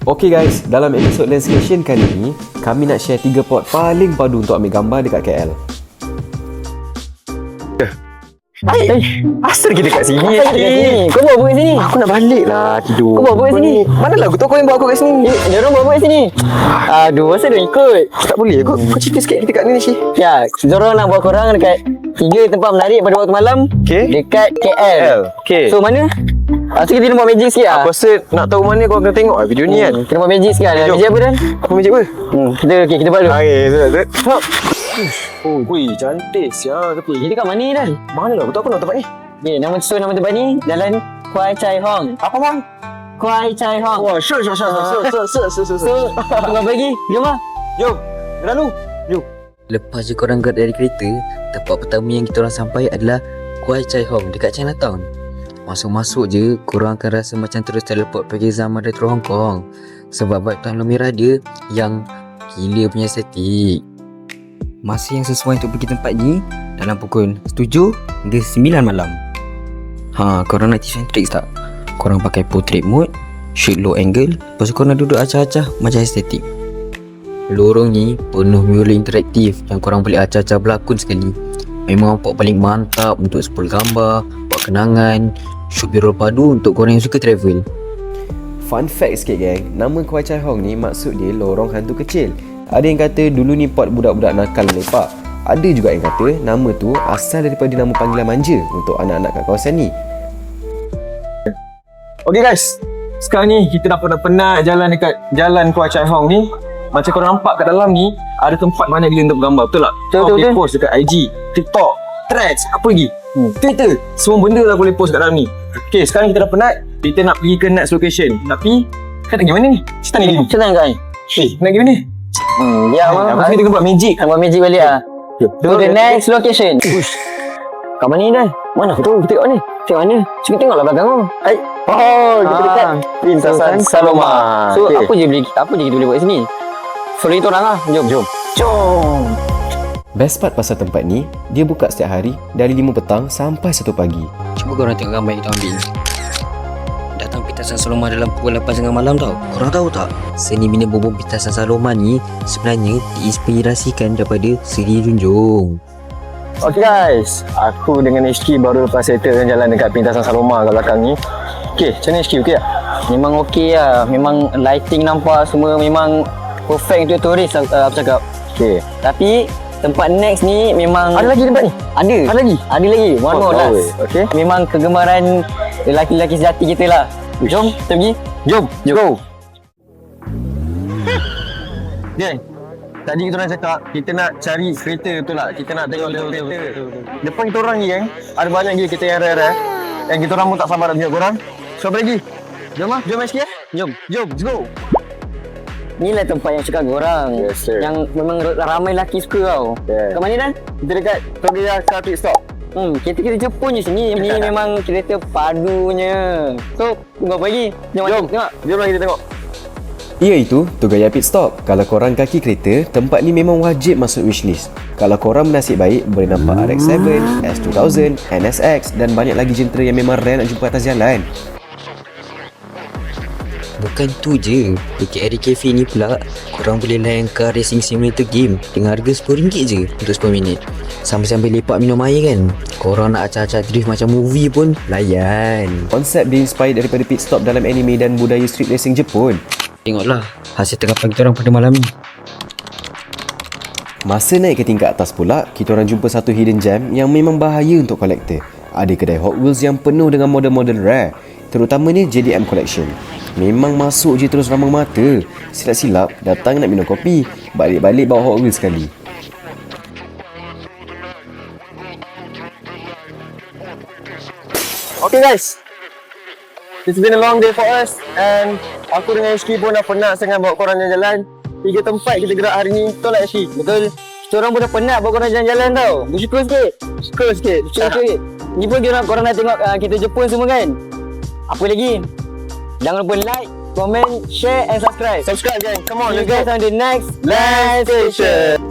Okay guys, dalam episod Landscation kali ni, kami nak share 3 spot paling padu untuk ambil gambar dekat KL. Asal kita kat sini? Kau bawa apa kat sini? Aku nak balik lah tidur. Kau bawa apa kat sini? Mana lah aku tahu kau yang bawa aku kat sini. Dia orang bawa apa kat sini? Aduh, masa dia ikut? Tak boleh. Kau cerita sikit kita kat ni Syi. Ya, Zorong nak bawa korang dekat 3 tempat menarik pada waktu malam. Okay. Dekat KL. Okay. So mana? So kita nak buat magic sikit lah. Aku rasa nak tahu mana kau kena tengok video ni kan. Kita buat magic sikit lah. Jom. Magic apa Dan? Apa magic apa? Kita buat dulu. Okay, betul. Oh, wui, cantik siapa. Kita kat mana ni Dan? Mana lah? Betul aku nak tempat ni. Okay, nama tempat ni Jalan Kwai Chai Hong. Apa bang? Kwai Chai Hong. Wah, sure. So, kita pergi. Jom lah. Jom. Lalu. Jom. Lepas je korang gerak dari kereta, tempat pertama yang kita orang sampai adalah Kwai Chai Hong dekat Chinatown. Masuk-masuk je, korang akan rasa macam terus teleport pergi zaman retro Hong Kong. Sebab vibe Tanah Merah dia yang gila punya estetik. Masa yang sesuai untuk pergi tempat ni dalam pukul 7 hingga 9 malam. Korang nak tips and tricks tak? Korang pakai portrait mode, shoot low angle, lepas tu korang duduk acah-acah macam estetik. Lorong ni penuh mural interaktif yang korang boleh acah-acah berlakon sekali. Memang nampak paling mantap untuk spoil gambar, buat kenangan, shoot B-roll padu untuk korang yang suka travel. Fun fact sikit geng, nama Kwai Chai Hong ni maksud dia lorong hantu kecil. Ada yang kata dulu ni pot budak-budak nakal lepak. Ada juga yang kata nama tu asal daripada nama panggilan manja untuk anak-anak kat kawasan ni. Okay guys, sekarang ni kita dah penat jalan dekat Jalan Kwai Chai Hong ni. Macam korang nampak kat dalam ni ada tempat banyak gila untuk bergambar, betul tak? Kau boleh post dekat IG, TikTok, Threads, apa lagi? Twitter, semua benda lah boleh post kat dalam ni. Okay, sekarang kita dah penat, kita nak pergi ke next location. Tapi, kita nak pergi mana ni? Cerita ni dulu. Senang kan? Nak pergi mana? Ya, Aku rasa kita kena buat magic. Buat magic balik lah. To the next location. Kat mana ni Dan? Mana aku tahu? Kita kat mana? Tengok mana? Cuba tengoklah belakang kau. Oh, kita dekat Lintasan Saloma. So, apa je kita boleh buat kat sini? Follow kita orang lah. Jom. Best part pasal tempat ni, dia buka setiap hari dari 5 petang sampai 1 pagi. Cuba korang tengok gambar yang kita ambil. Datang Pitasan Saloma dalam pukul 8.30 malam tau. Korang tahu tak? Seni bina bubur Pitasan Saloma ni sebenarnya diinspirasikan daripada Seri Junjung. Okay guys, aku dengan HQ baru lepas settlekan jalan dekat Pintasan Saloma kat belakang ni. Okay, macam mana HQ? Okay tak? Memang okey lah. Memang lighting nampak semua memang perfect untuk turis aku cakap. Okay. Tapi tempat next ni memang Ada lagi tempat ni? Ada lagi. One more last. Okay. Memang kegemaran lelaki-lelaki sejati kita lah. Jom kita pergi. Jom. Go. Dan tadi kita orang cakap kita nak cari kereta, betul tak? Kita nak tengok kereta. Depan kita orang ni kan, ada banyak gila kereta yang rare yang kita orang pun tak sabar nak tengok korang. So apa lagi? Jom lah, jom SK. Jom, let's go. Ni lah tempat yang cakap korang. Yes, sir. Yang memang ramai lelaki suka tau. Yeah. Kat mana Dan? Kita dekat Togaya Car Pit Stop. Kereta Jepun je sini. Ni memang kereta padunya. So, tunggu apa lagi? Jom tengok. Jom lah kita tengok. Iaitu Togaya Pit Stop. Kalau korang kaki kereta, tempat ni memang wajib masuk wishlist. Kalau korang bernasib baik, boleh nampak RX-7, S2000, NSX dan banyak lagi jentera yang memang rare nak jumpa atas jalan. Bukan tu je, dekat Area Cafe ni pula korang boleh layan car racing simulator game dengan harga RM10 je untuk 10 minit. Sambil-sambil lepak minum air kan. Korang nak acah-acah drift macam movie pun layan. Konsep diinspire daripada pit stop dalam anime dan budaya street racing Jepun. Tengoklah hasil tangkapan kita orang pada malam ni. Masa naik ke tingkat atas pula, kita orang jumpa satu hidden gem yang memang bahaya untuk kolektor. Ada kedai Hot Wheels yang penuh dengan model-model rare, terutamanya JDM Collection. Memang masuk je terus ramang mata. Silap-silap datang nak minum kopi, balik-balik bawa Hot Wheels sekali. Okay guys, it's been a long day for us and aku dengan HQ pun dah penat sangat bawa korang jalan-jalan. 3 tempat kita gerak hari ni, betul tak HQ? Betul. Kita orang pun dah penat bawa korang jalan-jalan tau. Bersyukur sikit. Ni pun korang dah tengok kereta Jepun semua kan. Apa lagi? Jangan lupa like, comment, share and subscribe. Subscribe gang, come on, See you let's go. guys on the next Landstation.